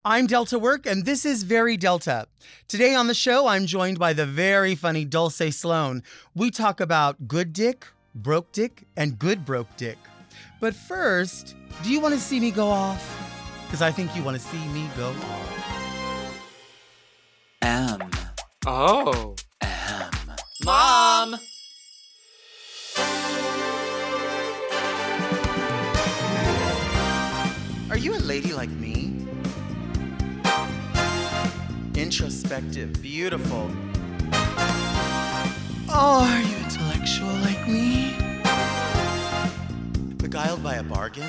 I'm Delta Work, and this is Very Delta. Today on the show, I'm joined by the very funny Dulcé Sloan. We talk about good dick, broke dick, and good broke dick. But first, do you want to see me go off? Because I think you want to see me go off. Oh. Mom! Are you a lady like me? Introspective, beautiful. Oh, are you intellectual like me? Beguiled by a bargain?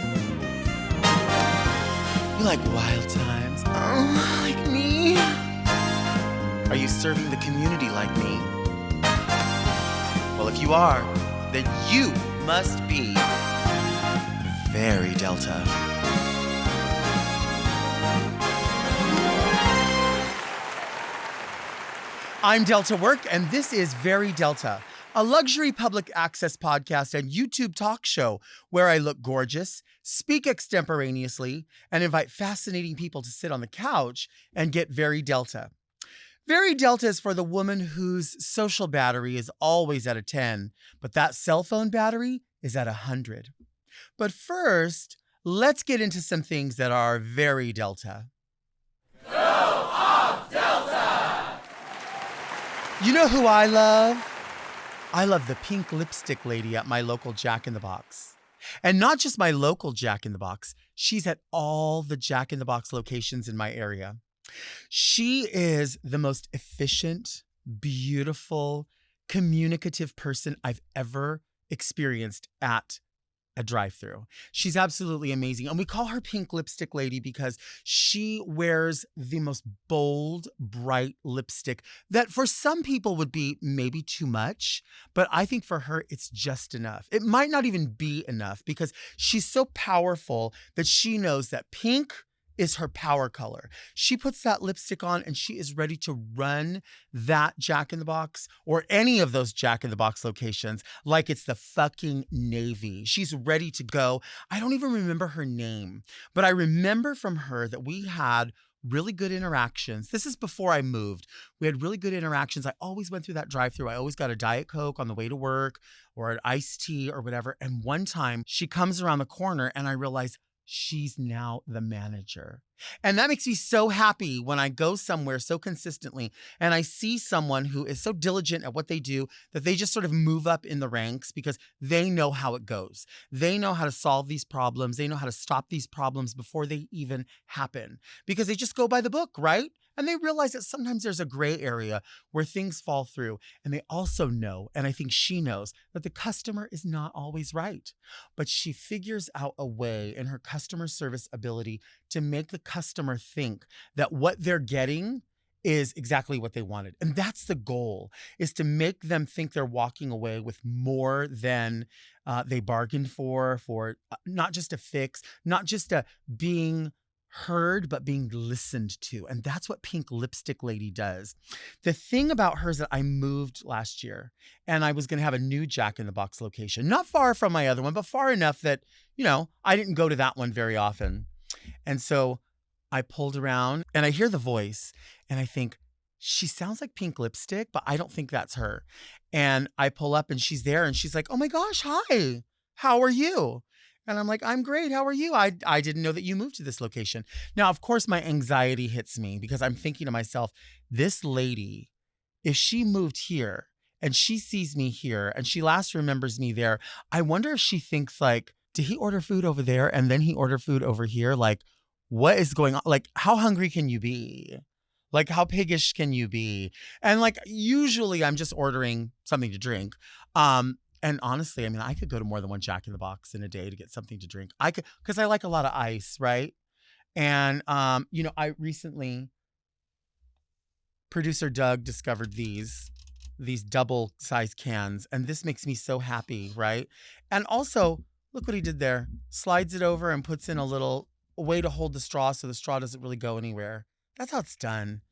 You like wild times? Oh, like me? Are you serving the community like me? Well, if you are, then you must be very Delta. I'm Delta Work, and this is Very Delta, a luxury public access podcast and YouTube talk show where I look gorgeous, speak extemporaneously, and invite fascinating people to sit on the couch and get very Delta. Very Delta is for the woman whose social battery is always at a 10, but that cell phone battery is at 100. But first, let's get into some things that are very Delta. Go off, Delta! You know who I love? I love the pink lipstick lady at my local Jack in the Box. And not just my local Jack in the Box, she's at all the Jack in the Box locations in my area. She is the most efficient, beautiful, communicative person I've ever experienced at a drive-thru. She's absolutely amazing. And we call her Pink Lipstick Lady because she wears the most bold, bright lipstick that for some people would be maybe too much, but I think for her, it's just enough. It might not even be enough because she's so powerful that she knows that pink is her power color. She puts that lipstick on and she is ready to run that Jack in the Box or any of those Jack in the Box locations like it's the fucking Navy. She's ready to go. I don't even remember her name, but I remember from her that we had really good interactions. This is before I moved. We had really good interactions. I always went through that drive-thru. I always got a Diet Coke on the way to work or an iced tea or whatever. And one time she comes around the corner and I realized she's now the manager. And that makes me so happy when I go somewhere so consistently and I see someone who is so diligent at what they do that they just sort of move up in the ranks because they know how it goes. They know how to solve these problems. They know how to stop these problems before they even happen because they just go by the book, right? And they realize that sometimes there's a gray area where things fall through. And they also know, and I think she knows, that the customer is not always right. But she figures out a way in her customer service ability to make the customer think that what they're getting is exactly what they wanted. And that's the goal, is to make them think they're walking away with more than they bargained for not just a fix, not just a being heard, but being listened to. And that's what Pink Lipstick Lady does. The thing about her is that I moved last year and I was going to have a new Jack in the Box location, not far from my other one, but far enough that, I didn't go to that one very often. And so I pulled around and I hear the voice and I think, she sounds like Pink Lipstick, but I don't think that's her. And I pull up and she's there and she's like, oh my gosh, hi, how are you? And I'm like, I'm great. How are you? I didn't know that you moved to this location. Now, of course, my anxiety hits me because I'm thinking to myself, this lady, if she moved here and she sees me here and she last remembers me there, I wonder if she thinks like, did he order food over there and then he ordered food over here? Like, what is going on? Like, how hungry can you be? Like, how piggish can you be? And like, usually I'm just ordering something to drink. And honestly, I mean, I could go to more than one Jack in the Box in a day to get something to drink. I could, because I like a lot of ice, right? And, I recently, producer Doug discovered these double size cans. And this makes me so happy, right? And also, look what he did there. Slides it over and puts in a way to hold the straw so the straw doesn't really go anywhere. That's how it's done.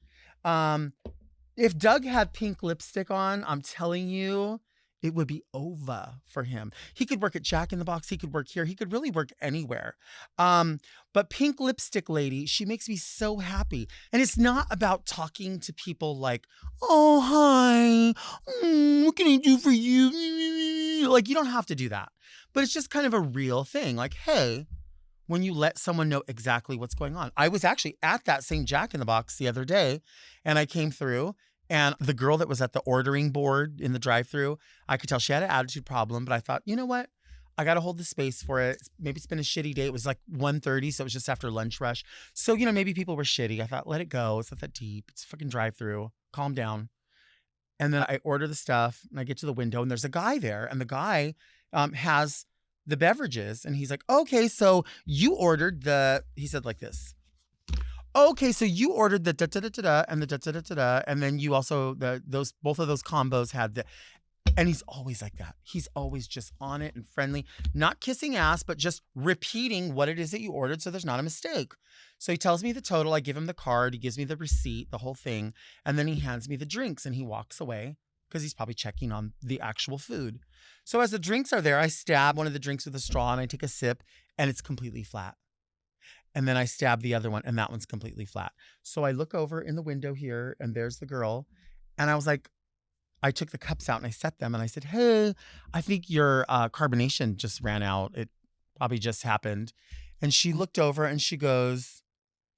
If Doug had pink lipstick on, I'm telling you, it would be over for him. He could work at Jack in the Box. He could work here. He could really work anywhere. But Pink Lipstick Lady, she makes me so happy. And it's not about talking to people like, oh, hi, what can I do for you? Like, you don't have to do that. But it's just kind of a real thing. Like, hey, when you let someone know exactly what's going on. I was actually at that same Jack in the Box the other day, and I came through, and the girl that was at the ordering board in the drive-thru, I could tell she had an attitude problem, but I thought, you know what? I got to hold the space for it. Maybe it's been a shitty day. It was like 1:30, so it was just after lunch rush. So, you know, maybe people were shitty. I thought, let it go. It's not that deep. It's a fucking drive-thru. Calm down. And then I order the stuff, and I get to the window, and there's a guy there, and the guy has the beverages, and he's like, okay, so you ordered he said like this. Okay, so you ordered the da da da da da and the da da da da da, and then you also both of those combos had the, and he's always like that. He's always just on it and friendly, not kissing ass, but just repeating what it is that you ordered, so there's not a mistake. So he tells me the total. I give him the card. He gives me the receipt, the whole thing, and then he hands me the drinks, and he walks away because he's probably checking on the actual food. So as the drinks are there, I stab one of the drinks with a straw and I take a sip, and it's completely flat. And then I stab the other one, and that one's completely flat. So I look over in the window here, and there's the girl. And I was like, I took the cups out and I set them, and I said, hey, I think your carbonation just ran out. It probably just happened. And she looked over and she goes,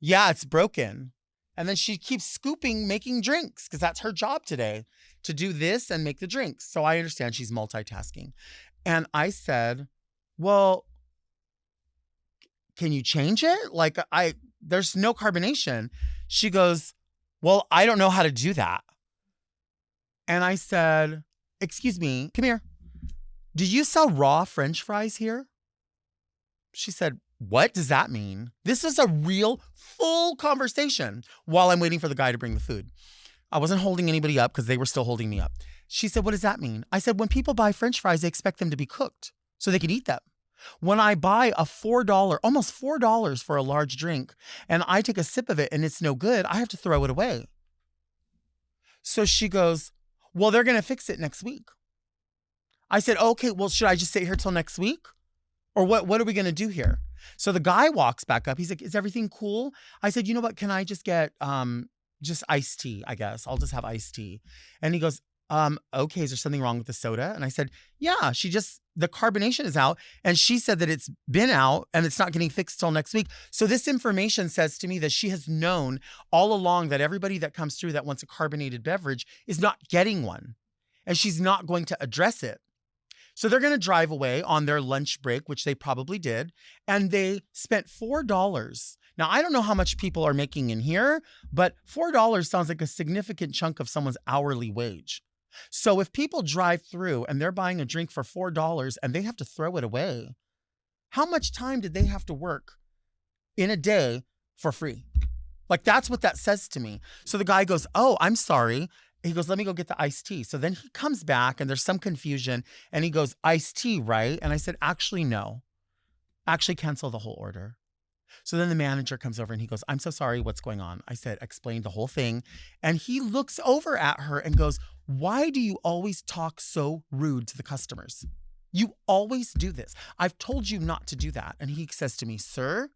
yeah, it's broken. And then she keeps scooping, making drinks, because that's her job today, to do this and make the drinks. So I understand she's multitasking. And I said, well, can you change it? Like, there's no carbonation. She goes, well, I don't know how to do that. And I said, excuse me, come here. Do you sell raw French fries here? She said, what does that mean? This is a real full conversation while I'm waiting for the guy to bring the food. I wasn't holding anybody up because they were still holding me up. She said, what does that mean? I said, when people buy French fries, they expect them to be cooked so they can eat them. When I buy a $4, almost $4 for a large drink, and I take a sip of it and it's no good, I have to throw it away. So she goes, well, they're going to fix it next week. I said, okay, well, should I just sit here till next week? Or what are we going to do here? So the guy walks back up. He's like, is everything cool? I said, you know what? Can I just get just iced tea, I guess. I'll just have iced tea. And he goes, okay, is there something wrong with the soda? And I said, yeah, the carbonation is out. And she said that it's been out and it's not getting fixed till next week. So this information says to me that she has known all along that everybody that comes through that wants a carbonated beverage is not getting one. And she's not going to address it. So they're going to drive away on their lunch break, which they probably did. And they spent $4. Now, I don't know how much people are making in here, but $4 sounds like a significant chunk of someone's hourly wage. So if people drive through and they're buying a drink for $4 and they have to throw it away, how much time did they have to work in a day for free? Like, that's what that says to me. So the guy goes, oh, I'm sorry. He goes, let me go get the iced tea. So then he comes back and there's some confusion and he goes, iced tea, right? And I said, actually, no. Actually, cancel the whole order. So then the manager comes over and he goes, I'm so sorry, what's going on? I said, explain the whole thing. And he looks over at her and goes, why do you always talk so rude to the customers? You always do this. I've told you not to do that. And he says to me, sir,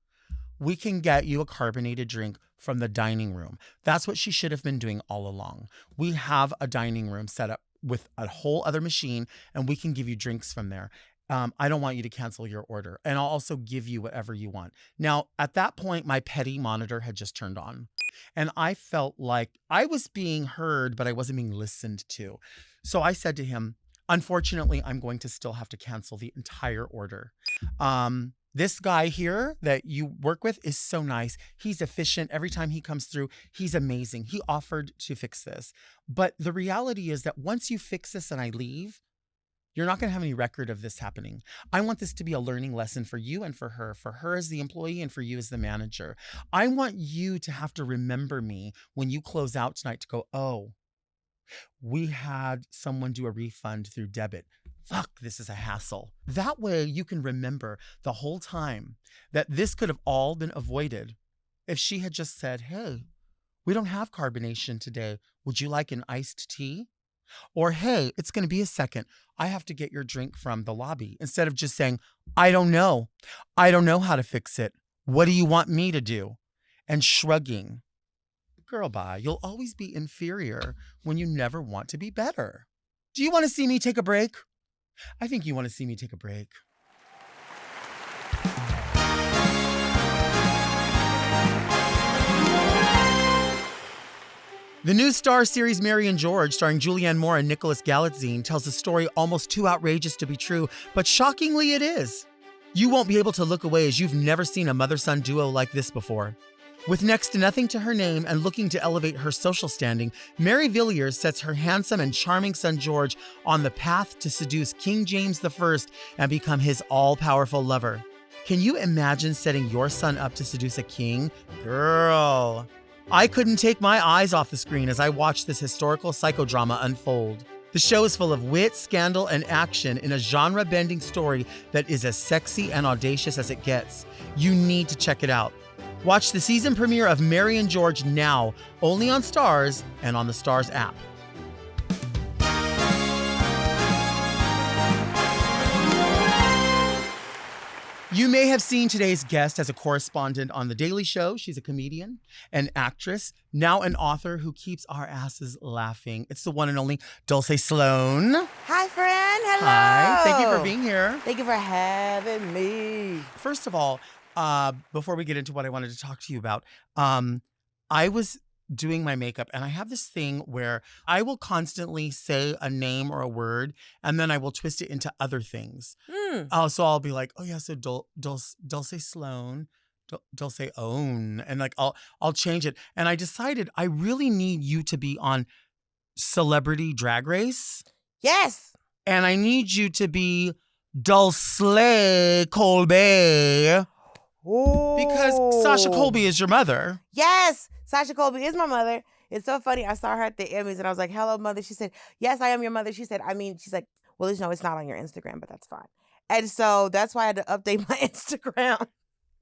we can get you a carbonated drink from the dining room. That's what she should have been doing all along. We have a dining room set up with a whole other machine and we can give you drinks from there. I don't want you to cancel your order. And I'll also give you whatever you want. Now, at that point, my petty monitor had just turned on. And I felt like I was being heard, but I wasn't being listened to. So I said to him, unfortunately, I'm going to still have to cancel the entire order. This guy here that you work with is so nice. He's efficient. Every time he comes through, he's amazing. He offered to fix this. But the reality is that once you fix this and I leave, you're not going to have any record of this happening. I want this to be a learning lesson for you and for her as the employee and for you as the manager. I want you to have to remember me when you close out tonight to go, oh, we had someone do a refund through debit. Fuck, this is a hassle. That way you can remember the whole time that this could have all been avoided if she had just said, hey, we don't have carbonation today. Would you like an iced tea? Or, hey, it's going to be a second. I have to get your drink from the lobby. Instead of just saying, I don't know. I don't know how to fix it. What do you want me to do? And shrugging. Girl, bye. You'll always be inferior when you never want to be better. Do you want to see me take a break? I think you want to see me take a break. The new Star series Mary and George, starring Julianne Moore and Nicholas Galitzine, tells a story almost too outrageous to be true, but shockingly it is. You won't be able to look away as you've never seen a mother-son duo like this before. With next to nothing to her name and looking to elevate her social standing, Mary Villiers sets her handsome and charming son George on the path to seduce King James I and become his all-powerful lover. Can you imagine setting your son up to seduce a king? Girl. I couldn't take my eyes off the screen as I watched this historical psychodrama unfold. The show is full of wit, scandal, and action in a genre-bending story that is as sexy and audacious as it gets. You need to check it out. Watch the season premiere of Mary and George now, only on Starz and on the Starz app. You may have seen today's guest as a correspondent on The Daily Show. She's a comedian, an actress, now an author who keeps our asses laughing. It's the one and only Dulce Sloan. Hi, friend. Hello. Hi. Thank you for being here. Thank you for having me. First of all, before we get into what I wanted to talk to you about, I was doing my makeup and I have this thing where I will constantly say a name or a word and then I will twist it into other things. So I'll be like, oh yeah, so Dulce Sloan, Dulce Own, and like I'll change it. And I decided I really need you to be on Celebrity Drag Race. Yes. And I need you to be Dulce Colby. Ooh. Because Sasha Colby is your mother. Yes. Sasha Colby is my mother. It's so funny. I saw her at the Emmys and I was like, hello, mother. She said, yes, I am your mother. She's like, well, no, it's not on your Instagram, but that's fine. And so that's why I had to update my Instagram.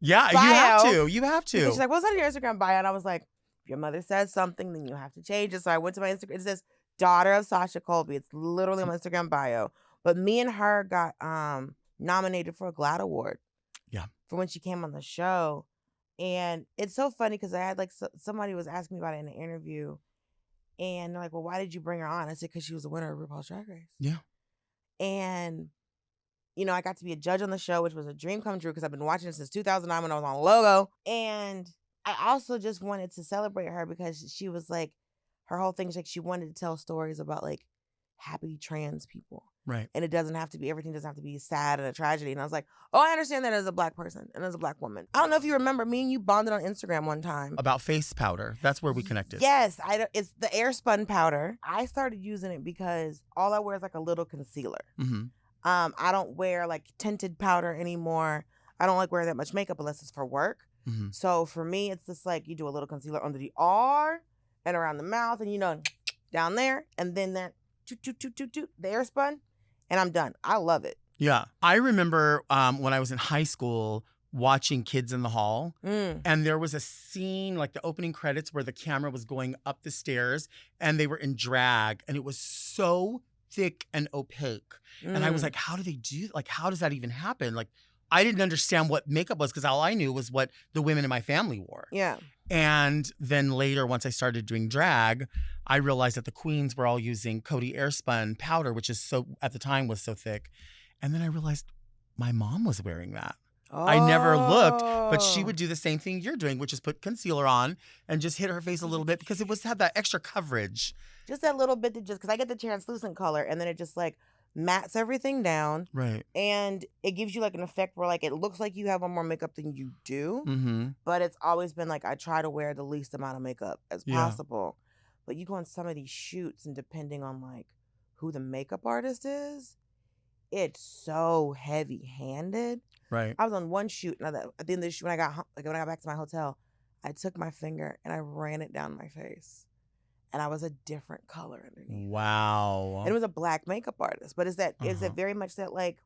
Yeah, bio. You have to. And she's like, what's on your Instagram bio? And I was like, if your mother says something, then you have to change it. So I went to my Instagram. It says, daughter of Sasha Colby. It's literally on my Instagram bio. But me and her got nominated for a GLAAD Award. Yeah. For when she came on the show. And it's so funny because I had somebody was asking me about it in an interview. And they're like, well, why did you bring her on? I said, because she was the winner of RuPaul's Drag Race. Yeah. And, I got to be a judge on the show, which was a dream come true because I've been watching it since 2009 when I was on Logo. And I also just wanted to celebrate her because she was like, her whole thing is like she wanted to tell stories about like happy trans people. Right. And everything doesn't have to be sad and a tragedy. And I was like, oh, I understand that as a Black person and as a Black woman. I don't know if you remember, me and you bonded on Instagram one time. About face powder. That's where we connected. Yes. It's the Airspun powder. I started using it because all I wear is like a little concealer. Mm-hmm. I don't wear like tinted powder anymore. I don't like wearing that much makeup unless it's for work. Mm-hmm. So for me, it's just like you do a little concealer under the R and around the mouth and, down there. And then that the Airspun. And I'm done. I love it. Yeah. I remember when I was in high school watching Kids in the Hall. And there was a scene, like the opening credits, where the camera was going up the stairs and they were in drag. And it was so thick and opaque. And I was like, how do they do? Like, how does that even happen? Like, I didn't understand what makeup was because all I knew was what the women in my family wore. Yeah. And then later, once I started doing drag, I realized that the queens were all using Coty Airspun powder, which is at the time was so thick. And then I realized my mom was wearing that. Oh. I never looked, but she would do the same thing you're doing, which is put concealer on and just hit her face a little bit because it had that extra coverage. Just that little bit because I get the translucent color and then it just like mattes everything down. Right. And it gives you like an effect where like it looks like you have on more makeup than you do. Mm-hmm. But it's always been like I try to wear the least amount of makeup as possible. But you go on some of these shoots and depending on like who the makeup artist is, it's so heavy-handed. Right. I was on one shoot and at the end of the shoot when I got back to my hotel, I took my finger and I ran it down my face. And I was a different color underneath. Wow. And it was a Black makeup artist. But is it very much that like,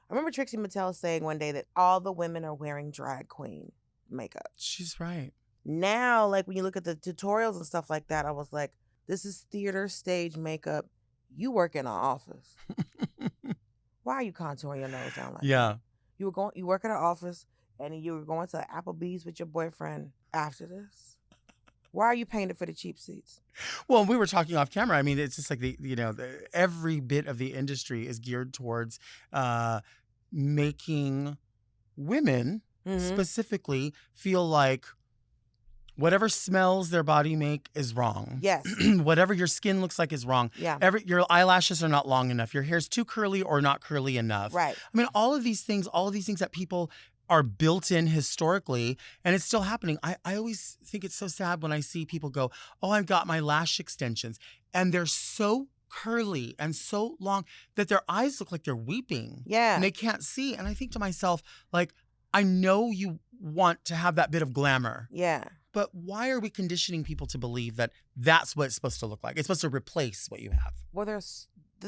I remember Trixie Mattel saying one day that all the women are wearing drag queen makeup. She's right. Now, like when you look at the tutorials and stuff like that, I was like, this is theater stage makeup you work in an office. Why are you contouring your nose down like Yeah. that? You work in an office, and you were going to Applebee's with your boyfriend after this. Why are you paying it for the cheap seats? Well, we were talking off camera. I mean, it's just like every bit of the industry is geared towards making women specifically feel like whatever smells their body make is wrong. Yes. Whatever your skin looks like is wrong. Yeah. Your eyelashes are not long enough. Your hair's too curly or not curly enough. Right. I mean, all of these things that people are built in historically, and it's still happening. I always think it's so sad when I see people go, oh, I've got my lash extensions, and they're so curly and so long that their eyes look like they're weeping. Yeah. And they can't see. And I think to myself, like, I know you want to have that bit of glamour. Yeah. But why are we conditioning people to believe that that's what it's supposed to look like? It's supposed to replace what you have. Well, the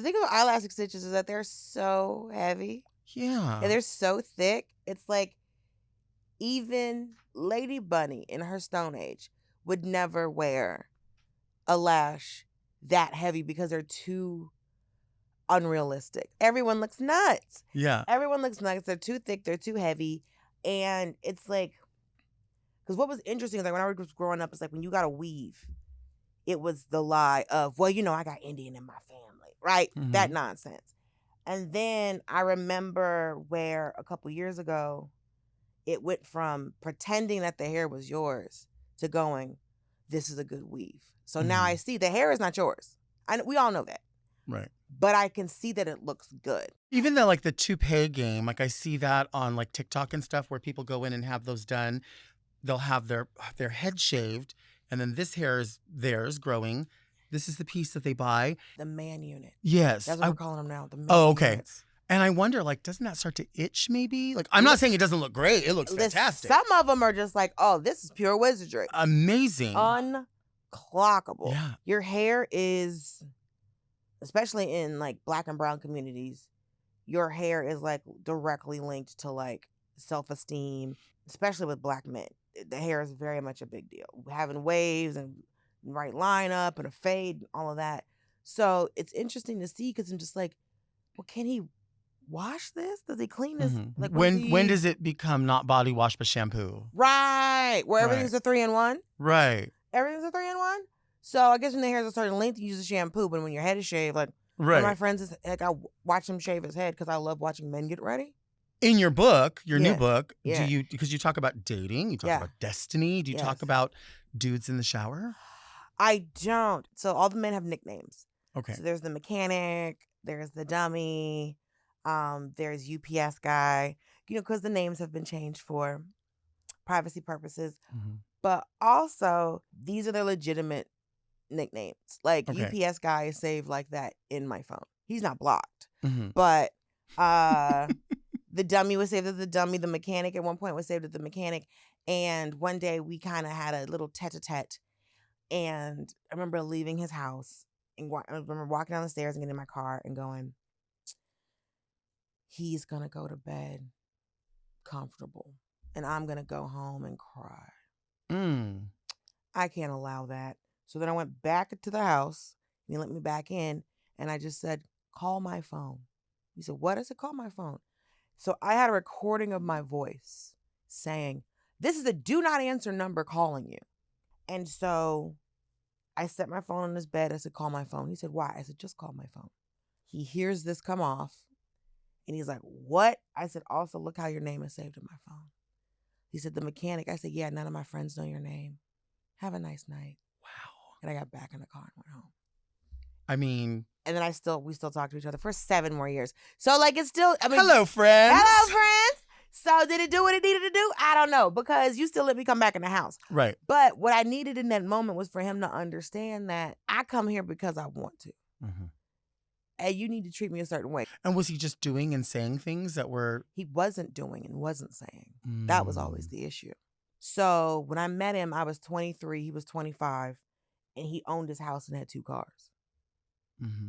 thing about eyelash extensions is that they're so heavy. Yeah. And they're so thick. It's like even Lady Bunny in her Stone Age would never wear a lash that heavy because they're too unrealistic. Everyone looks nuts. Yeah. Everyone looks nuts. They're too thick. They're too heavy. And it's like, because what was interesting is like when I was growing up, it's like when you got a weave, it was the lie of, well, I got Indian in my family, right? Mhm. That nonsense. And then I remember where a couple years ago, it went from pretending that the hair was yours to going, this is a good weave. So now I see the hair is not yours. We all know that. Right. But I can see that it looks good. Even the toupee game, like I see that on like TikTok and stuff where people go in and have those done. They'll have their head shaved, and then this hair is theirs growing. This is the piece that they buy. The man unit. Yes. That's what we're calling them now. The man okay. units. And I wonder, like, doesn't that start to itch maybe? Like, I'm not saying it doesn't look great. It looks fantastic. Some of them are just like, oh, this is pure wizardry. Amazing. Unclockable. Yeah. Your hair is, especially in like Black and brown communities, your hair is like directly linked to like self-esteem, especially with Black men. The hair is very much a big deal. Having waves and right lineup and a fade, all of that. So it's interesting to see because I'm just like, well, can he wash this? Does he clean this? Like when does it become not body wash but shampoo? Right. Where everything's a 3-in-1. Right. Everything's a 3-in-1. So I guess when the hair is a certain length, you use a shampoo. But when your head is shaved, like one of my friends is like, I watch him shave his head because I love watching men get ready. In your book, your new book, Yeah. because you talk about dating, you talk about destiny, do you talk about dudes in the shower? I don't. So all the men have nicknames. Okay. So there's the mechanic, there's the dummy, there's UPS guy, because the names have been changed for privacy purposes. But also, these are their legitimate nicknames. Like UPS guy is saved like that in my phone. He's not blocked. But the dummy was saved as the dummy. The mechanic at one point was saved as the mechanic. And one day we kind of had a little tete-a-tete. And I remember leaving his house. And I remember walking down the stairs and getting in my car and going, he's going to go to bed comfortable. And I'm going to go home and cry. I can't allow that. So then I went back to the house. And he let me back in. And I just said, call my phone. He said, what? I said, call my phone. So I had a recording of my voice saying, this is a do not answer number calling you. And so I set my phone on his bed. I said, call my phone. He said, why? I said, just call my phone. He hears this come off. And he's like, what? I said, also, look how your name is saved in my phone. He said, the mechanic. I said, yeah, none of my friends know your name. Have a nice night. Wow. And I got back in the car and went home. I mean... And then we still talk to each other for 7 more years. So, like, it's still... hello, friends. Hello, friends. So, did it do what it needed to do? I don't know, because you still let me come back in the house. Right. But what I needed in that moment was for him to understand that I come here because I want to. And you need to treat me a certain way. And was he just doing and saying things that were... He wasn't doing and wasn't saying. That was always the issue. So, when I met him, I was 23, he was 25, and he owned his house and had 2 cars.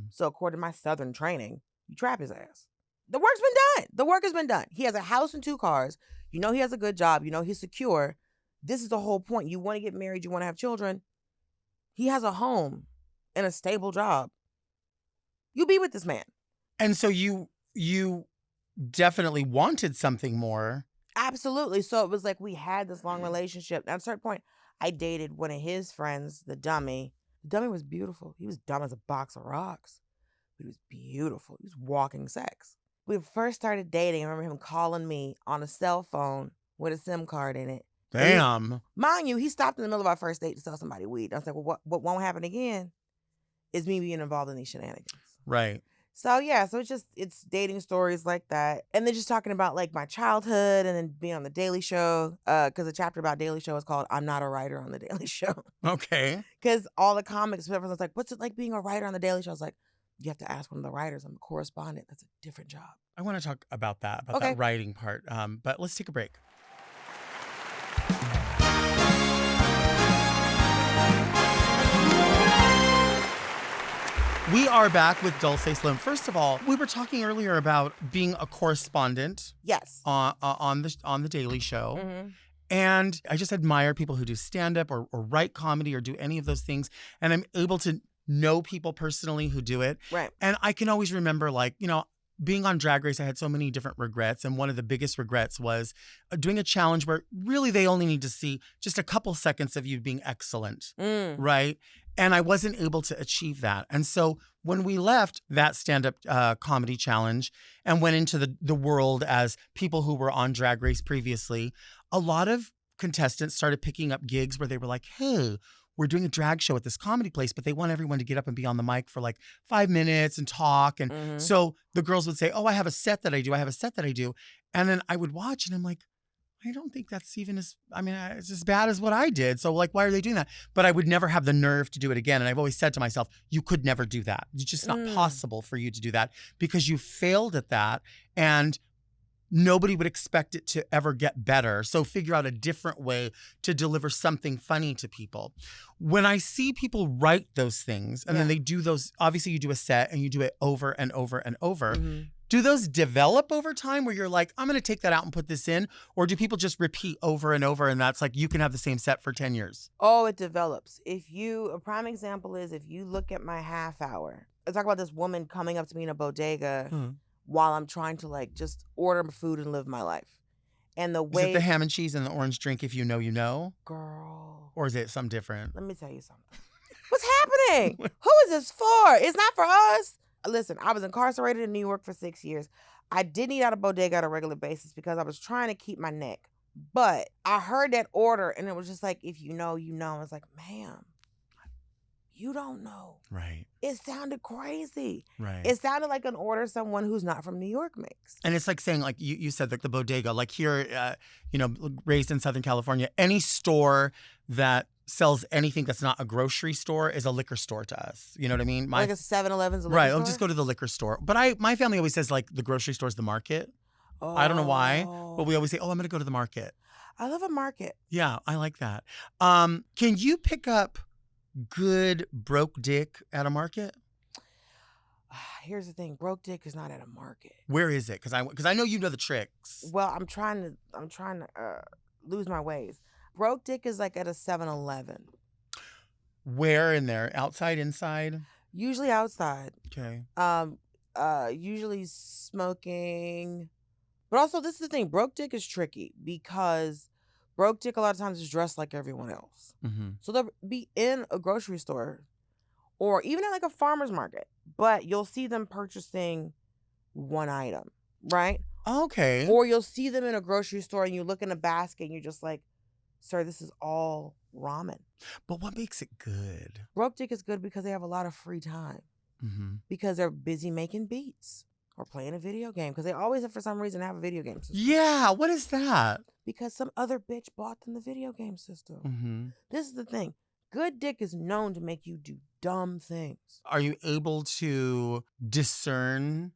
So according to my Southern training, you trap his ass. The work's been done. The work has been done. He has a house and 2 cars. You know he has a good job. You know he's secure. This is the whole point. You want to get married. You want to have children. He has a home and a stable job. You be with this man. And so you definitely wanted something more. Absolutely. So it was like we had this long relationship. At a certain point, I dated one of his friends, the dummy. The dummy was beautiful. He was dumb as a box of rocks. But he was beautiful. He was walking sex. We first started dating. I remember him calling me on a cell phone with a SIM card in it. Damn. Mind you, he stopped in the middle of our first date to sell somebody weed. I was like, well, what won't happen again is me being involved in these shenanigans. Right. So yeah, so it's dating stories like that. And then just talking about like my childhood and then being on the Daily Show. Because the chapter about Daily Show is called I'm Not a Writer on the Daily Show. Okay. Because all the comics, everyone's like, what's it like being a writer on the Daily Show? I was like, you have to ask one of the writers. I'm a correspondent. That's a different job. I want to talk about that Okay. writing part. But let's take a break. We are back with Dulce Sloan. First of all, we were talking earlier about being a correspondent Yes. on the Daily Show. Mm-hmm. And I just admire people who do stand-up or write comedy or do any of those things. And I'm able to know people personally who do it. Right. And I can always remember, like, you know, being on Drag Race, I had so many different regrets. And one of the biggest regrets was doing a challenge where really they only need to see just a couple seconds of you being excellent, right? And I wasn't able to achieve that. And so when we left that stand-up comedy challenge and went into the world as people who were on Drag Race previously, a lot of contestants started picking up gigs where they were like, hey, we're doing a drag show at this comedy place, but they want everyone to get up and be on the mic for like 5 minutes and talk. And so the girls would say, oh, I have a set that I do. And then I would watch and I'm like, I don't think that's even it's as bad as what I did. So like, why are they doing that? But I would never have the nerve to do it again. And I've always said to myself, you could never do that. It's just not possible for you to do that because you failed at that. And nobody would expect it to ever get better. So figure out a different way to deliver something funny to people. When I see people write those things and then they do those, obviously you do a set and you do it over and over and over. Do those develop over time where you're like, I'm going to take that out and put this in? Or do people just repeat over and over and that's like, you can have the same set for 10 years? Oh, it develops. A prime example is if you look at my half hour, I talk about this woman coming up to me in a bodega while I'm trying to like just order food and live my life. And the way. Is it the ham and cheese and the orange drink if you know, you know? Girl. Or is it something different? Let me tell you something. What's happening? Who is this for? It's not for us. Listen, I was incarcerated in New York for 6 years. I didn't eat out of bodega on a regular basis because I was trying to keep my neck. But I heard that order and it was just like, if you know, you know. I was like, ma'am, you don't know. Right. It sounded crazy. Right. It sounded like an order someone who's not from New York makes. And it's like saying, like you said, like the bodega, like here, raised in Southern California, any store that sells anything that's not a grocery store is a liquor store to us. You know what I mean? Like a 7-Eleven's a liquor right. store? I'll just go to the liquor store. But my family always says like the grocery store is the market. Oh. I don't know why, but we always say, oh, I'm going to go to the market. I love a market. Yeah, I like that. Can you pick up good broke dick at a market? Here's the thing. Broke dick is not at a market. Where is it? Because I know you know the tricks. Well, I'm trying to lose my ways. Broke dick is like at a 7-Eleven. Where in there? Outside, inside? Usually outside. Okay. Usually smoking. But also, this is the thing. Broke dick is tricky because broke dick a lot of times is dressed like everyone else. Mm-hmm. So they'll be in a grocery store or even at like a farmer's market, but you'll see them purchasing one item, right? Okay. Or you'll see them in a grocery store and you look in a basket and you're just like, sir, this is all ramen. But what makes it good? Broke dick is good because they have a lot of free time. Mm-hmm. Because they're busy making beats or playing a video game. Because they always, for some reason, have a video game system. Yeah, what is that? Because some other bitch bought them the video game system. Mm-hmm. This is the thing. Good dick is known to make you do dumb things. Are you able to discern,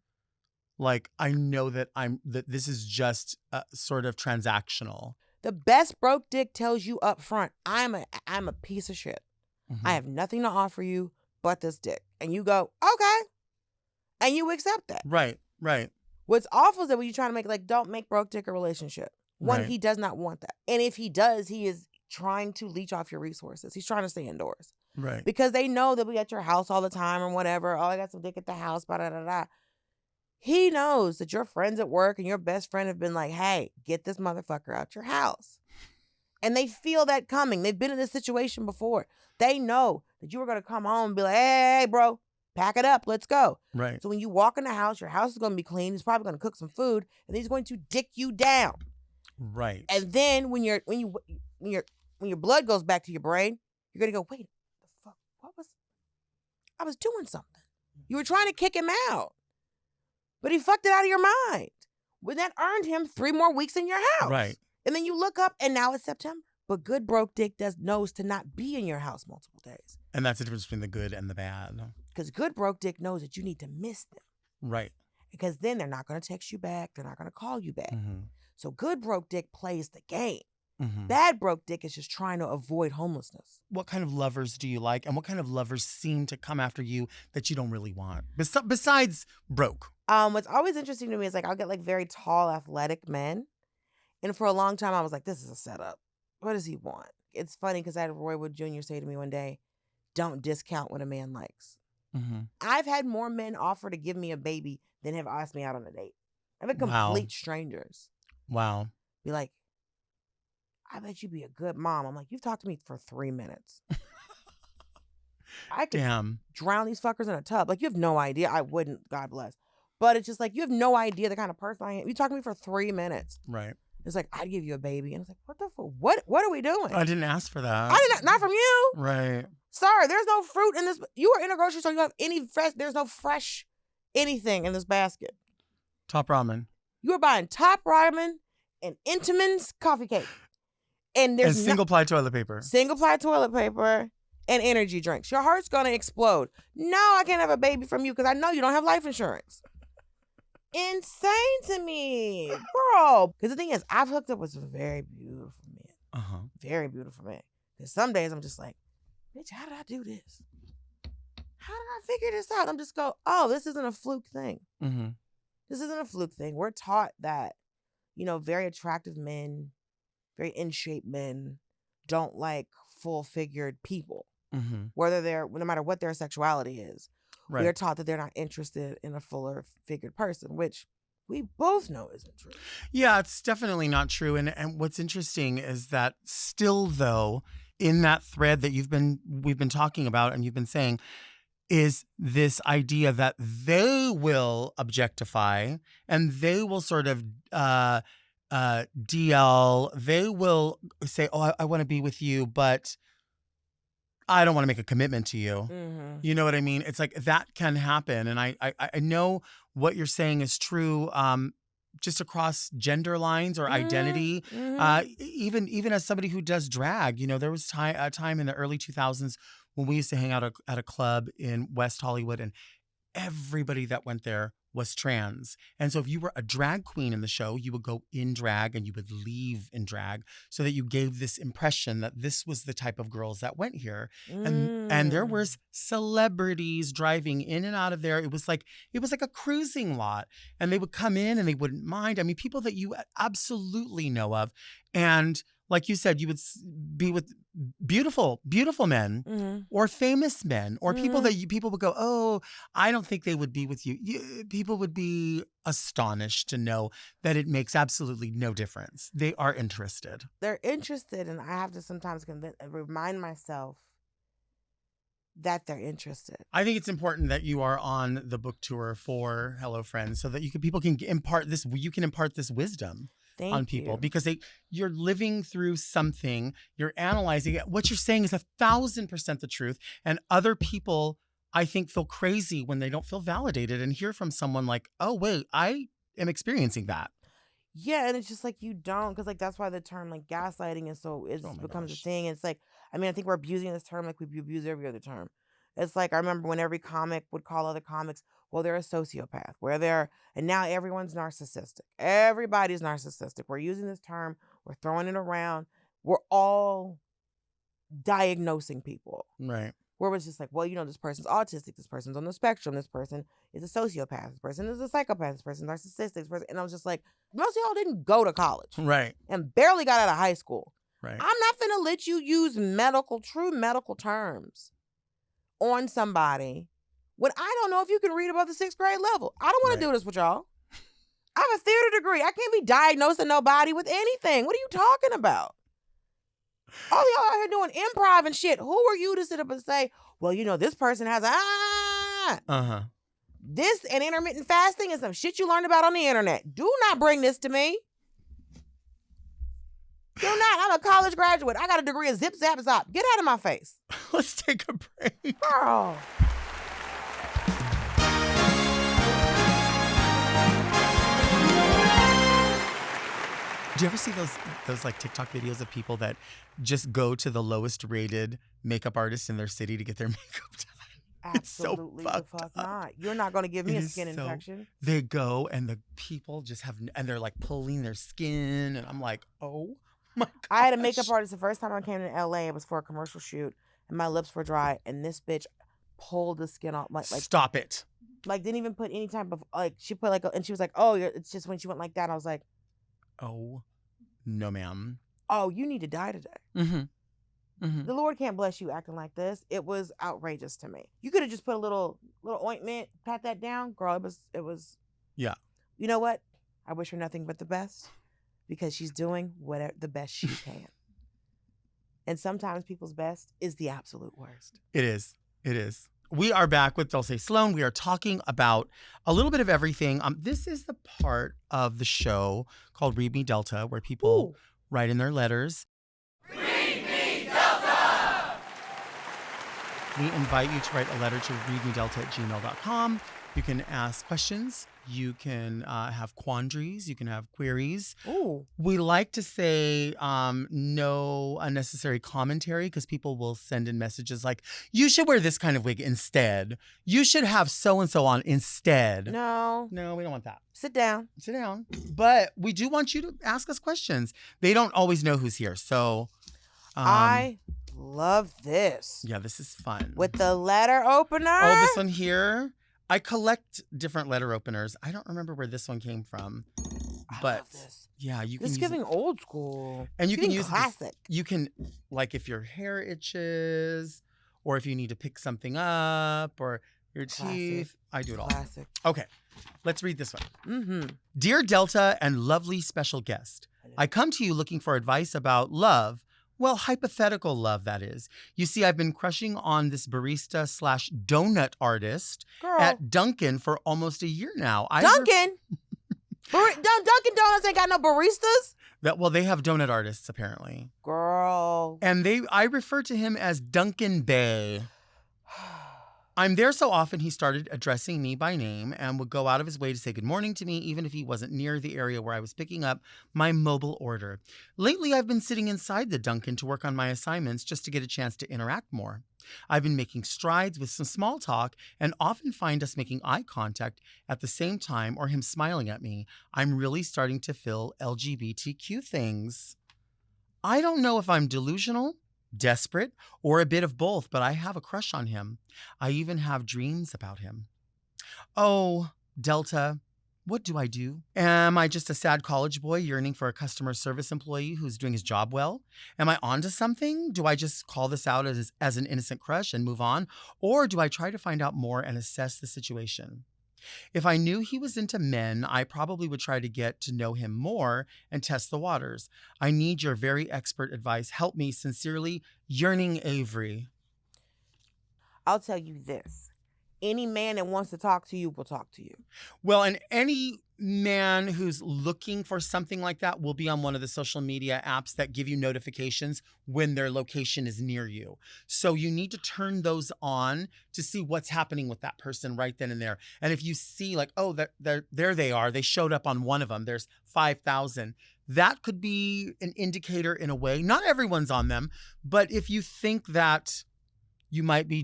like, I know that this is just sort of transactional? The best broke dick tells you up front, I'm a piece of shit. Mm-hmm. I have nothing to offer you but this dick. And you go, okay. And you accept that. Right. What's awful is that when you're trying to make, like, don't make broke dick a relationship. One, Right. he does not want that. And if he does, he is trying to leech off your resources. He's trying to stay indoors. Right. Because they know they'll be at your house all the time or whatever. Oh, I got some dick at the house, blah, blah, blah, blah. He knows that your friends at work and your best friend have been like, hey, get this motherfucker out your house. And they feel that coming. They've been in this situation before. They know that you were going to come home and be like, hey, bro, pack it up. Let's go. Right. So when you walk in the house, your house is going to be clean. He's probably going to cook some food, and he's going to dick you down. Right. And then when your blood goes back to your brain, you're going to go, wait, the fuck, I was doing something. You were trying to kick him out. But he fucked it out of your mind. Well, that earned him 3 more weeks in your house. Right. And then you look up and now it's September. But good broke dick knows to not be in your house multiple days. And that's the difference between the good and the bad. Because good broke dick knows that you need to miss them. Right. Because then they're not going to text you back. They're not going to call you back. Mm-hmm. So good broke dick plays the game. Mm-hmm. Bad broke dick is just trying to avoid homelessness. What kind of lovers do you like? And what kind of lovers seem to come after you that you don't really want? Besides broke. What's always interesting to me is like I'll get like very tall, athletic men. And for a long time, I was like, this is a setup. What does he want? It's funny because I had Roy Wood Jr. say to me one day, don't discount what a man likes. Mm-hmm. I've had more men offer to give me a baby than have asked me out on a date. I've had complete strangers. Wow. Be like, I bet you'd be a good mom. I'm like, you've talked to me for 3 minutes. I could drown these fuckers in a tub. Like, you have no idea. I wouldn't, God bless. But it's just like, you have no idea the kind of person I am. You talk to me for 3 minutes. Right. It's like, I'd give you a baby. And it's like, what the fuck? What are we doing? I didn't ask for that. I did not from you. Right. Sorry, there's no fruit in this. You are in a grocery store. You have any fresh, there's no fresh anything in this basket. Top ramen. You are buying Top Ramen and Intamin's coffee cake. And there's single-ply toilet paper. Single-ply toilet paper and energy drinks. Your heart's going to explode. No, I can't have a baby from you because I know you don't have life insurance. Insane to me, bro. Because the thing is, I've hooked up with some very beautiful men. Uh-huh. Very beautiful men. Because some days I'm just like, bitch, how did I do this? How did I figure this out? I'm just go, oh, this isn't a fluke thing. Mm-hmm. This isn't a fluke thing. We're taught that, very attractive men, very in-shape men don't like full-figured people. Mm-hmm. No matter what their sexuality is. Right. We're taught that they're not interested in a fuller figured person, which we both know isn't true. Yeah, it's definitely not true. And what's interesting is that still, though, in that thread that we've been talking about and you've been saying, is this idea that they will objectify and they will sort of DL. They will say, "Oh, I want to be with you, but I don't want to make a commitment to you." Mm-hmm. You know what I mean? It's like that can happen. And I know what you're saying is true just across gender lines or identity. Mm-hmm. Even as somebody who does drag, there was a time in the early 2000s when we used to hang out at a club in West Hollywood and everybody that went there was trans. And so if you were a drag queen in the show, you would go in drag and you would leave in drag so that you gave this impression that this was the type of girls that went here. And there was celebrities driving in and out of there. It was like a cruising lot. And they would come in and they wouldn't mind. I mean, people that you absolutely know of. And like you said, you would be with beautiful, beautiful men mm-hmm. or famous men or people Mm-hmm. that people would go, oh, I don't think they would be with you. People would be astonished to know that it makes absolutely no difference. They are interested. They're interested, and I have to sometimes remind myself that they're interested. I think it's important that you are on the book tour for Hello Friends so that people can impart this. You can impart this wisdom. Thank on people you. Because you're living through something, you're analyzing it. What you're saying is 1,000% the truth. And other people, I think, feel crazy when they don't feel validated and hear from someone like, oh, wait, I am experiencing that. Yeah, and it's just like you don't, because like that's why the term like gaslighting becomes a thing. It's like, I mean, I think we're abusing this term like we abuse every other term. It's like I remember when every comic would call other comics, well, they're a sociopath, and now everyone's narcissistic. Everybody's narcissistic. We're using this term, we're throwing it around. We're all diagnosing people. Right. Where it's just like, well, this person's autistic, this person's on the spectrum, this person is a sociopath, this person is a psychopath, this person's narcissistic, and I was just like, most of y'all didn't go to college. Right. And barely got out of high school. Right. I'm not finna let you use true medical terms on somebody when I don't know if you can read above the 6th grade level. I don't want to do this with y'all. I have a theater degree. I can't be diagnosing nobody with anything. What are you talking about? All y'all out here doing improv and shit. Who are you to sit up and say, well, this person has this and intermittent fasting and some shit you learned about on the internet. Do not bring this to me. Do not. I'm a college graduate. I got a degree of zip, zap, zop. Get out of my face. Let's take a break. Girl. Do you ever see those like TikTok videos of people that just go to the lowest rated makeup artist in their city to get their makeup done? Absolutely the fuck not. You're not going to give me a skin infection. They go and the people just and they're like pulling their skin and I'm like, oh my gosh. I had a makeup artist the first time I came to LA. It was for a commercial shoot and my lips were dry and this bitch pulled the skin off. Like stop it. Like didn't even put any type of she put and she was like, oh, it's just when she went like that. I was like, oh, no, ma'am. Oh, you need to die today. Mm-hmm. Mm-hmm. The Lord can't bless you acting like this. It was outrageous to me. You could have just put a little ointment, pat that down, girl. It was. Yeah. You know what? I wish her nothing but the best because she's doing the best she can. And sometimes people's best is the absolute worst. It is. It is. We are back with Dulcé Sloan. We are talking about a little bit of everything. This is the part of the show called Read Me Delta, where people write in their letters. Read me Delta! We invite you to write a letter to readmedelta@gmail.com. You can ask questions. You can have quandaries. You can have queries. Ooh. We like to say no unnecessary commentary because people will send in messages like, you should wear this kind of wig instead. You should have so-and-so on instead. No, we don't want that. Sit down. Sit down. But we do want you to ask us questions. They don't always know who's here. So I love this. Yeah, this is fun. With the letter opener. Oh, this one here. I collect different letter openers. I don't remember where this one came from. I but love this. Yeah, you can This use giving it. old school. And you can use classic. You can, like if your hair itches or if you need to pick something up or your teeth. I do it all. Classic. Okay, let's read this one. Mm-hmm. Dear Delta and lovely special guest, I come to you looking for advice about love. Well, hypothetical love, that is. You see, I've been crushing on this barista/donut artist at Dunkin' for almost a year now. Dunkin'? Dunkin' Donuts ain't got no baristas? Well, they have donut artists, apparently. Girl. And I refer to him as Dunkin' Bay. I'm there so often he started addressing me by name and would go out of his way to say good morning to me, even if he wasn't near the area where I was picking up my mobile order. Lately, I've been sitting inside the Dunkin' to work on my assignments just to get a chance to interact more. I've been making strides with some small talk and often find us making eye contact at the same time or him smiling at me. I'm really starting to feel LGBTQ things. I don't know if I'm delusional, desperate, or a bit of both, but I have a crush on him. I even have dreams about him. Oh, Delta, what do I do? Am I just a sad college boy yearning for a customer service employee who's doing his job well? Am I onto something? Do I just call this out as an innocent crush and move on? Or do I try to find out more and assess the situation? If I knew he was into men, I probably would try to get to know him more and test the waters. I need your very expert advice. Help me. Sincerely, Yearning Avery. I'll tell you this. Any man that wants to talk to you will talk to you. Well, and any man who's looking for something like that will be on one of the social media apps that give you notifications when their location is near you. So you need to turn those on to see what's happening with that person right then and there. And if you see like, oh, there they are, they showed up on one of them, there's 5,000. That could be an indicator in a way. Not everyone's on them, but if you think that it might be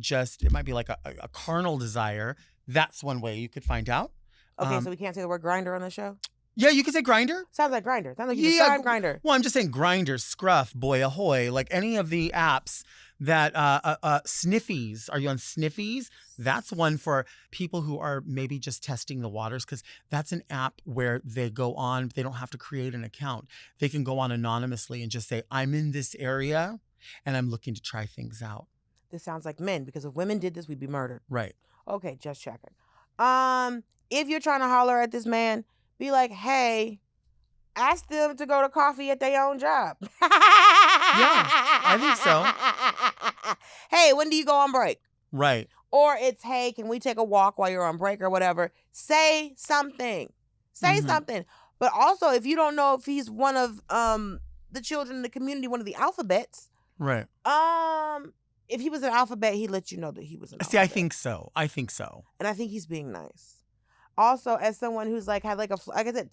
like a carnal desire, that's one way you could find out. Okay, so we can't say the word grinder on the show? Yeah, you could say grinder. Sounds like Grinder. Sounds like you describe Grinder. Well, I'm just saying grinder, scruff, boy ahoy, like any of the apps that Sniffies. Are you on Sniffies? That's one for people who are maybe just testing the waters, because that's an app where they go on, they don't have to create an account. They can go on anonymously and just say, I'm in this area and I'm looking to try things out. This sounds like men, because if women did this, we'd be murdered. Right. Okay, just checking. If you're trying to holler at this man, be like, hey, ask them to go to coffee at their own job. Yeah, I think so. Hey, when do you go on break? Right. Or it's, hey, can we take a walk while you're on break or whatever? Say something. Say something. But also, if you don't know if he's one of the children in the community, one of the alphabets. Right. If he was an alphabet, he'd let you know that he was an alphabet. See, I think so. And I think he's being nice. Also, as someone who's like had like I said,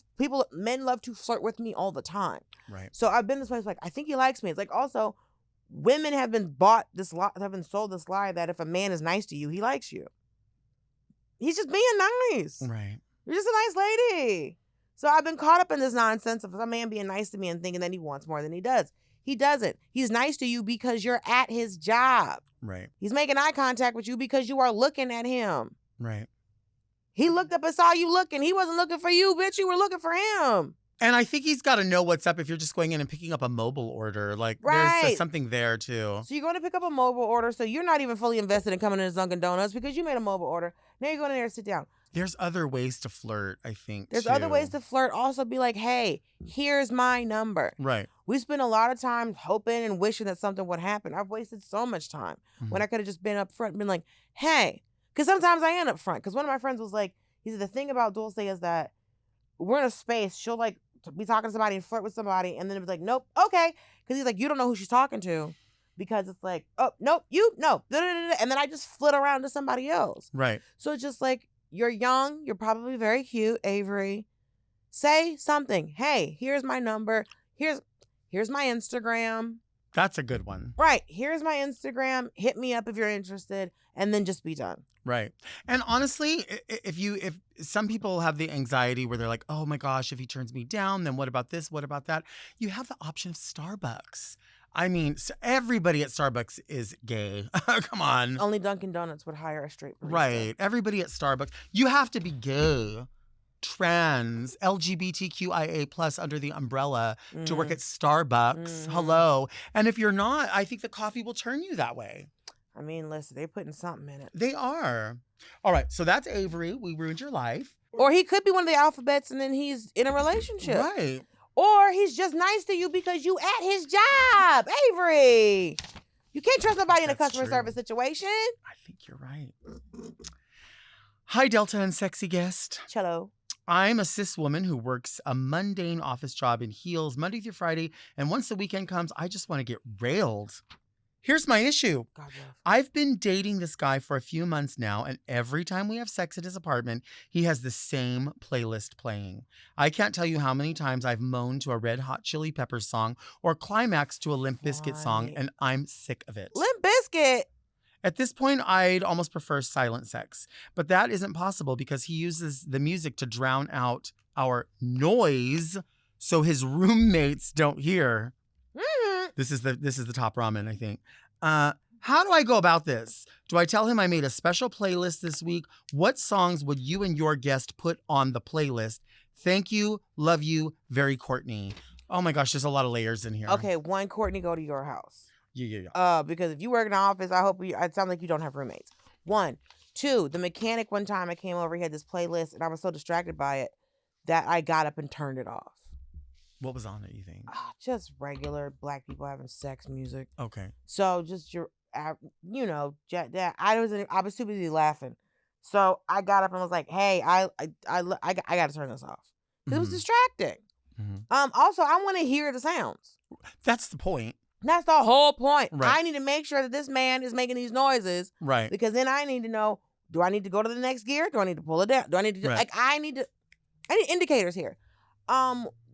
men love to flirt with me all the time. Right. So I've been this place like, I think he likes me. It's like, also, women have been sold this lie that if a man is nice to you, he likes you. He's just being nice. Right. You're just a nice lady. So I've been caught up in this nonsense of a man being nice to me and thinking that he wants more than he does. He doesn't. He's nice to you because you're at his job. Right. He's making eye contact with you because you are looking at him. Right. He looked up and saw you looking. He wasn't looking for you, bitch. You were looking for him. And I think he's got to know what's up if you're just going in and picking up a mobile order. Like, Right. there's something there, too. So you're going to pick up a mobile order, so you're not even fully invested in coming into Dunkin' Donuts because you made a mobile order. Now you're going in there and sit down. There's other ways to flirt, I think, There's too. other ways to flirt. Also be like, hey, here's my number. Right. We spend a lot of time hoping and wishing that something would happen. I've wasted so much time when I could have just been up front and been like, hey. Because sometimes I am up front. Because one of my friends was like, he said, the thing about Dulce is that we're in a space. She'll like be talking to somebody and flirt with somebody. And then it was like, nope, okay. Because he's like, you don't know who she's talking to. Because it's like, oh, nope, you, no. And then I just flit around to somebody else. Right. So it's just like, you're young. You're probably very cute, Avery. Say something. Hey, here's my number. Here's my Instagram. That's a good one. Right. Here's my Instagram. Hit me up if you're interested. And then just be done. Right. And honestly, if some people have the anxiety where they're like, oh my gosh, if he turns me down, then what about this? What about that? You have the option of Starbucks. I mean, everybody at Starbucks is gay. Come on. Only Dunkin' Donuts would hire a straight barista. Right. Everybody at Starbucks. You have to be gay, trans, LGBTQIA+ under the umbrella to work at Starbucks. Hello. And if you're not, I think the coffee will turn you that way. I mean, listen, they're putting something in it. They are. All right. So that's Avery. We ruined your life. Or he could be one of the alphabets and then he's in a relationship. Right. Or he's just nice to you because you at his job, Avery. You can't trust nobody in a customer service situation. I think you're right. Hi, Delta and sexy guest. Cello. I'm a cis woman who works a mundane office job in heels Monday through Friday. And once the weekend comes, I just want to get railed. Here's my issue. God love. I've been dating this guy for a few months now, and every time we have sex at his apartment, he has the same playlist playing. I can't tell you how many times I've moaned to a Red Hot Chili Peppers song or climaxed to a Limp Bizkit song, and I'm sick of it. Limp Bizkit. At this point, I'd almost prefer silent sex, but that isn't possible because he uses the music to drown out our noise so his roommates don't hear. This is the top ramen, I think. How do I go about this? Do I tell him I made a special playlist this week? What songs would you and your guest put on the playlist? Thank you. Love you. Very Courtney. Oh my gosh, there's a lot of layers in here. Okay, one, Courtney, go to your house. Yeah. Because if you work in an office, it sounds like you don't have roommates. 1, 2, the mechanic one time I came over, he had this playlist and I was so distracted by it that I got up and turned it off. What was on it, you think? Just regular black people having sex music. Okay. So just I was too busy laughing. So I got up and was like, hey, I got to turn this off. Because it was distracting. Also, I want to hear the sounds. That's the point. That's the whole point. Right. I need to make sure that this man is making these noises. Right. Because then I need to know, do I need to go to the next gear? Do I need to pull it down? Do I need to I need indicators here.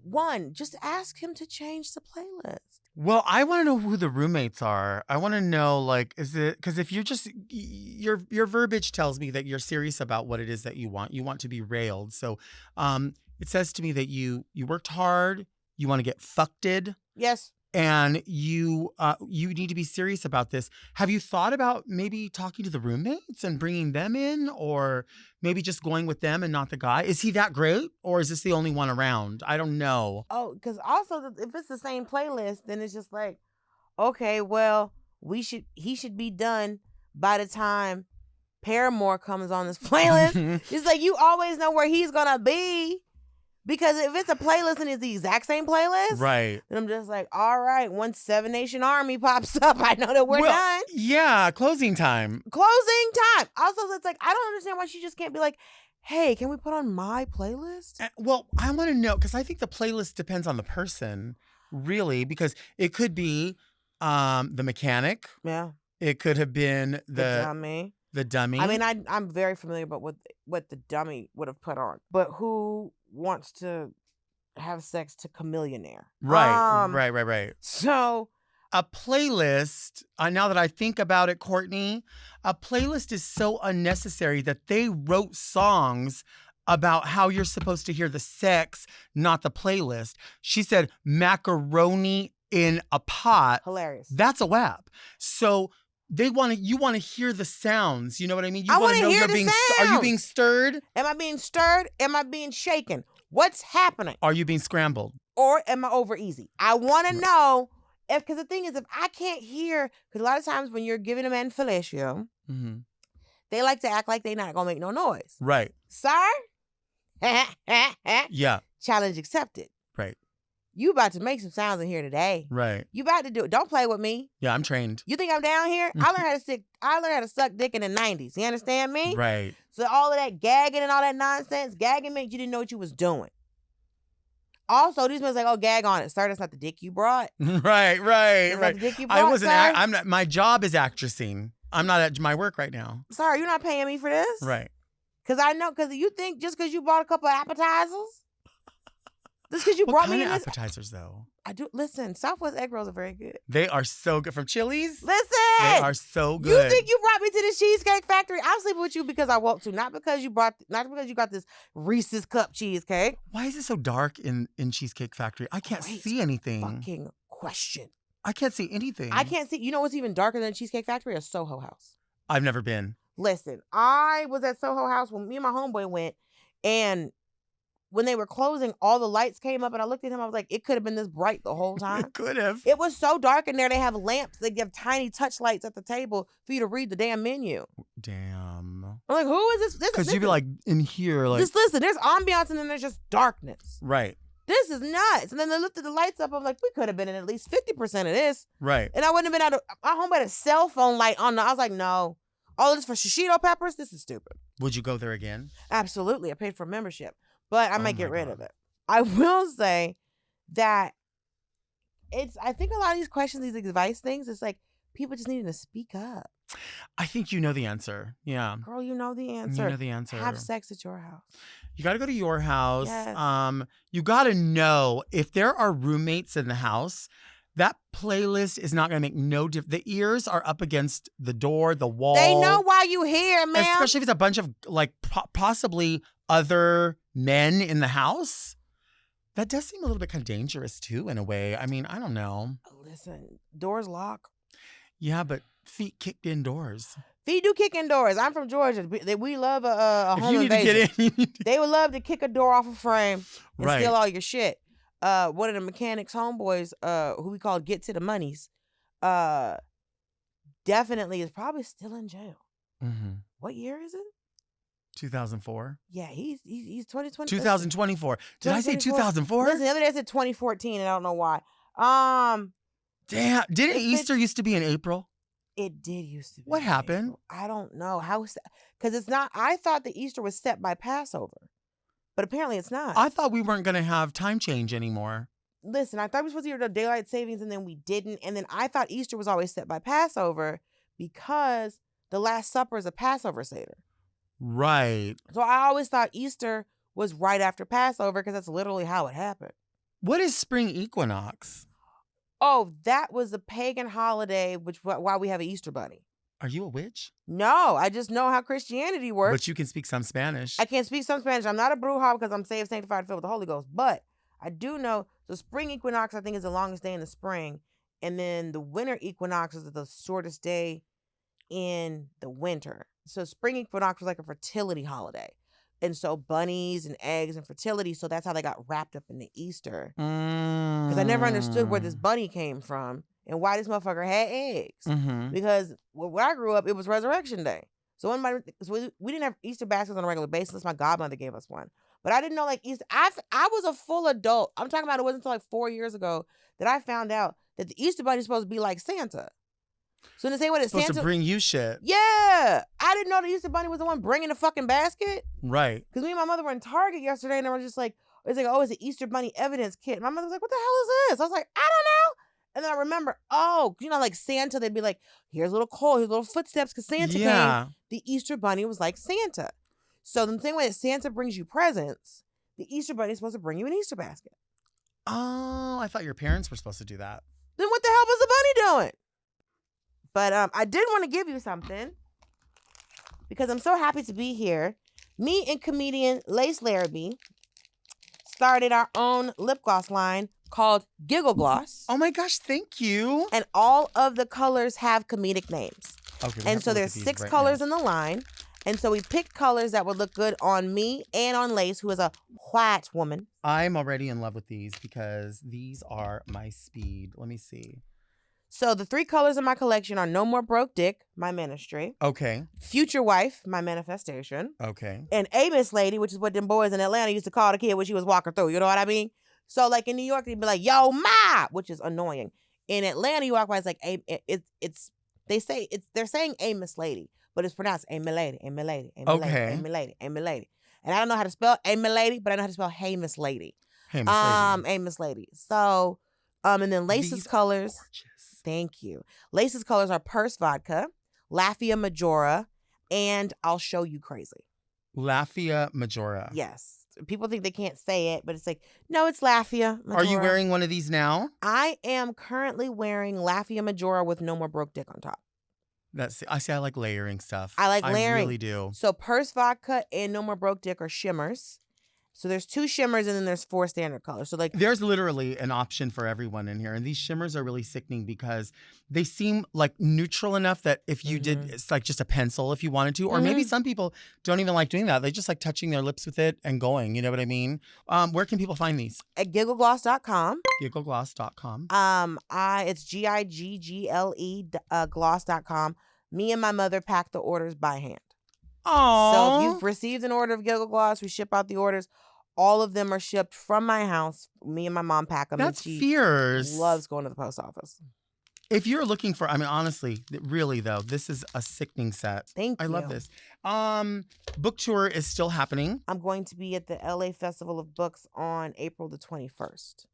1, just ask him to change the playlist. Well, I want to know who the roommates are. I want to know, like, is it, because if you're just, your verbiage tells me that you're serious about what it is that you want. You want to be railed. So it says to me that you worked hard, you want to get fucked, Yes. and you need to be serious about this. Have you thought about maybe talking to the roommates and bringing them in, or maybe just going with them and not the guy? Is he that great, or is this the only one around? I don't know. Oh, because also if it's the same playlist, then it's just like, okay, well, he should be done by the time Paramore comes on this playlist. It's like you always know where he's gonna be. Because if it's a playlist and it's the exact same playlist, Right. then I'm just like, all right, once Seven Nation Army pops up, I know that we're done. Yeah, closing time. Closing time. Also, it's like, I don't understand why she just can't be like, hey, can we put on my playlist? Well, I want to know, because I think the playlist depends on the person, really, because it could be the mechanic. Yeah. It could have been The dummy. The dummy. I mean, I'm very familiar with what the dummy would have put on. But who wants to have sex to Chameleonaire? Right. So a playlist, now that I think about it, Courtney, a playlist is so unnecessary that they wrote songs about how you're supposed to hear the sex, not the playlist. She said macaroni in a pot. Hilarious. That's a WAP. So you want to hear the sounds. You know what I mean? You I want to know hear the Are you sounds. being stirred? Am I being stirred? Am I being shaken? What's happening? Are you being scrambled? Or am I over easy? I want to know because the thing is, if I can't hear, because a lot of times when you're giving a man fellatio, they like to act like they're not gonna make no noise. Right. Sir? Yeah. Challenge accepted. Right. You about to make some sounds in here today. Right. You about to do it. Don't play with me. Yeah, I'm trained. You think I'm down here? I learned how to suck dick in the 90s. You understand me? Right. So all of that gagging and all that nonsense, gagging meant you didn't know what you was doing. Also, these men like, oh, gag on it. Sir, that's not the dick you brought. Right. That's not the dick you brought, I wasn't. sir. I'm not. My job is actressing. I'm not at my work right now. Sir, you're not paying me for this? Right. Because I know, because you think just because you bought a couple of appetizers, just because you What brought kind me of in this. appetizers, though? I do. Listen, Southwest egg rolls are very good. They are so good. From Chili's? Listen. They are so good. You think you brought me to the Cheesecake Factory? I'm sleeping with you because I want to, not because you got this Reese's Cup cheesecake. Why is it so dark in Cheesecake Factory? I can't Great see anything. Fucking question. I can't see anything. I can't see. You know what's even darker than Cheesecake Factory? A Soho House. I've never been. Listen, I was at Soho House when me and my homeboy went, and when they were closing, all the lights came up, and I looked at him. I was like, it could have been this bright the whole time. It could have. It was so dark in there. They have lamps. They give tiny touch lights at the table for you to read the damn menu. Damn. I'm like, who is this? Because you'd be like in here, like. Just listen, there's ambiance and then there's just darkness. Right. This is nuts. And then they lifted the lights up. I'm like, we could have been in at least 50% of this. Right. And I wouldn't have been out of my home had a cell phone light on. I was like, no. All this for shishito peppers? This is stupid. Would you go there again? Absolutely. I paid for membership. But I might get rid God. of it. I will say that I think a lot of these questions, these advice things, it's like people just needing to speak up. I think you know the answer. Yeah. Girl, you know the answer. You know the answer. Have sex at your house. You got to go to your house. Yes. You got to know if there are roommates in the house, that playlist is not going to make no difference. The ears are up against the door, the wall. They know why you here, man. Especially if it's a bunch of like possibly other men in the house. That does seem a little bit kind of dangerous too, in a way. I mean, I don't know. Listen, doors lock. Yeah, but feet kicked indoors. Feet do kick indoors. I'm from Georgia. We love a If home you need invasion. to get in, you need to... They would love to kick a door off a frame and Right. steal all your shit. One of the mechanics' homeboys, who we call Get to the Monies, definitely is probably still in jail. Mm-hmm. What year is it? 2004. Yeah, he's 2020. 2024. Did I say 2004? Listen, the other day I said 2014, and I don't know why. Damn. Didn't If Easter used to be in April? It did used to be. What in happened? April. I don't know. Because it's not, I thought the Easter was set by Passover, but apparently it's not. I thought we weren't going to have time change anymore. Listen, I thought we were supposed to hear the daylight savings, and then we didn't. And then I thought Easter was always set by Passover because the Last Supper is a Passover Seder. Right. So I always thought Easter was right after Passover because that's literally how it happened. What is spring equinox? Oh, that was a pagan holiday, why we have an Easter bunny. Are you a witch? No, I just know how Christianity works. But you can speak some Spanish. I can't speak some Spanish. I'm not a bruja because I'm saved, sanctified, filled with the Holy Ghost. But I do know the spring equinox, I think, is the longest day in the spring. And then the winter equinox is the shortest day in the winter. So spring equinox was like a fertility holiday. And so bunnies and eggs and fertility. So that's how they got wrapped up in the Easter. Because I never understood where this bunny came from and why this motherfucker had eggs. Mm-hmm. Because when I grew up, it was Resurrection Day. So we didn't have Easter baskets on a regular basis. My godmother gave us one. But I didn't know like Easter. I was a full adult. I'm talking about it wasn't until like 4 years ago that I found out that the Easter bunny is supposed to be like Santa. So in the same way that Supposed Santa to bring you shit. Yeah. I didn't know the Easter bunny was the one bringing the fucking basket. Right. Because me and my mother were in Target yesterday and they were just like, it's an Easter bunny evidence kit. And my mother was like, what the hell is this? I was like, I don't know. And then I remember, like Santa, they'd be like, here's a little coal, here's little footsteps, because Santa came. The Easter bunny was like Santa. So the same way that Santa brings you presents, the Easter bunny is supposed to bring you an Easter basket. Oh, I thought your parents were supposed to do that. Then what the hell was the bunny doing? But I did want to give you something because I'm so happy to be here. Me and comedian Lace Larrabee started our own lip gloss line called Giggle Gloss. Oh my gosh, thank you. And all of the colors have comedic names. Okay. And so there's 6 colors in the line. And so we picked colors that would look good on me and on Lace, who is a white woman. I'm already in love with these because these are my speed. Let me see. So the 3 colors in my collection are No More Broke Dick, my ministry. Okay. Future Wife, my manifestation. Okay. And Amos Lady, which is what them boys in Atlanta used to call the kid when she was walking through. You know what I mean? So like in New York, they'd be like, yo, ma, which is annoying. In Atlanta, you walk by, it's like, they're saying Amos Lady, but it's pronounced Amy Lady, Amy Lady, Amy Lady, Okay. Amy Lady, Amy Lady. And I don't know how to spell Amy Lady, but I know how to spell Amos Lady. Amos Lady. Amos Lady. So, and then Lace's These are colors. gorgeous. Thank you. Lace's colors are Purse Vodka, Lafia Majora, and I'll Show You Crazy. Lafia Majora. Yes. People think they can't say it, but it's like, no, it's Lafia Majora. Are you wearing one of these now? I am currently wearing Lafia Majora with No More Broke Dick on top. I like layering stuff. I like layering. I really do. So Purse Vodka and No More Broke Dick are shimmers. So there's 2 shimmers and then there's 4 standard colors. So like There's literally an option for everyone in here. And these shimmers are really sickening because they seem like neutral enough that if you did, it's like just a pencil if you wanted to. Or maybe some people don't even like doing that. They just like touching their lips with it and going. You know what I mean? Where can people find these? at gigglegloss.com. Gigglegloss.com. It's GIGGLE gloss.com. Me and my mother pack the orders by hand. Oh. So if you've received an order of Giggle Gloss, we ship out the orders. All of them are shipped from my house. Me and my mom pack them. That's and she fierce. loves going to the post office. If you're looking for, honestly, really though, this is a sickening set. Thank you. I love this. Book tour is still happening. I'm going to be at the LA Festival of Books on April the 21st.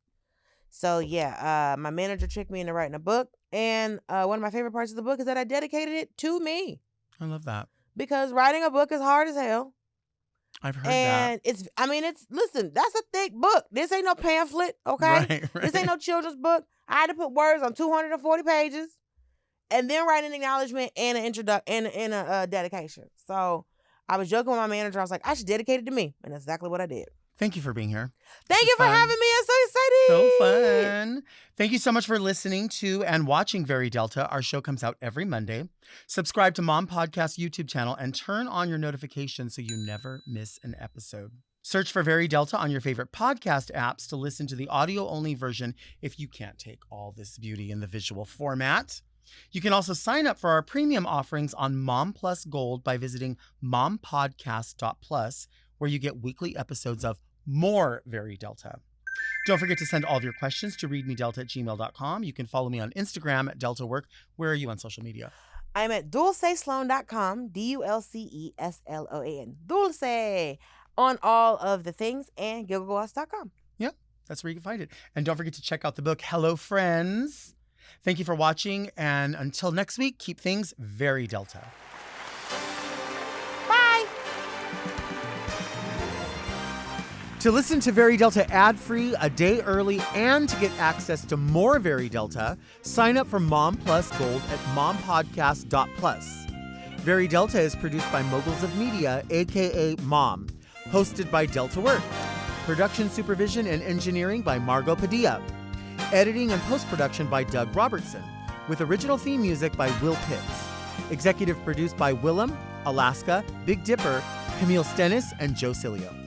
So yeah, my manager tricked me into writing a book. And one of my favorite parts of the book is that I dedicated it to me. I love that. Because writing a book is hard as hell. I've heard that. And listen, that's a thick book. This ain't no pamphlet, okay? Right. This ain't no children's book. I had to put words on 240 pages and then write an acknowledgement and a dedication. So I was joking with my manager. I was like, I should dedicate it to me. And that's exactly what I did. Thank you for being here. Thank you for having me. I'm so excited. So fun. Thank you so much for listening to and watching Very Delta. Our show comes out every Monday. Subscribe to Mom Podcast YouTube channel and turn on your notifications so you never miss an episode. Search for Very Delta on your favorite podcast apps to listen to the audio-only version if you can't take all this beauty in the visual format. You can also sign up for our premium offerings on Mom Plus Gold by visiting mompodcast.plus, where you get weekly episodes of more Very Delta. Don't forget to send all of your questions to readmedelta@gmail.com. You can follow me on Instagram at DeltaWork. Where are you on social media? I'm at dulcesloan.com, DULCESLOAN. Dulce on all of the things and gigglegloss.com. Yep, that's where you can find it. And don't forget to check out the book, Hello Friends. Thank you for watching. And until next week, keep things very Delta. Bye. To listen to Very Delta ad-free, a day early, and to get access to more Very Delta, sign up for Mom Plus Gold at mompodcast.plus. Very Delta is produced by Moguls of Media, aka Mom, hosted by Delta Work. Production supervision and engineering by Margot Padilla. Editing and post-production by Doug Robertson, with original theme music by Will Pitts. Executive produced by Willem, Alaska, Big Dipper, Camille Stennis, and Joe Cilio.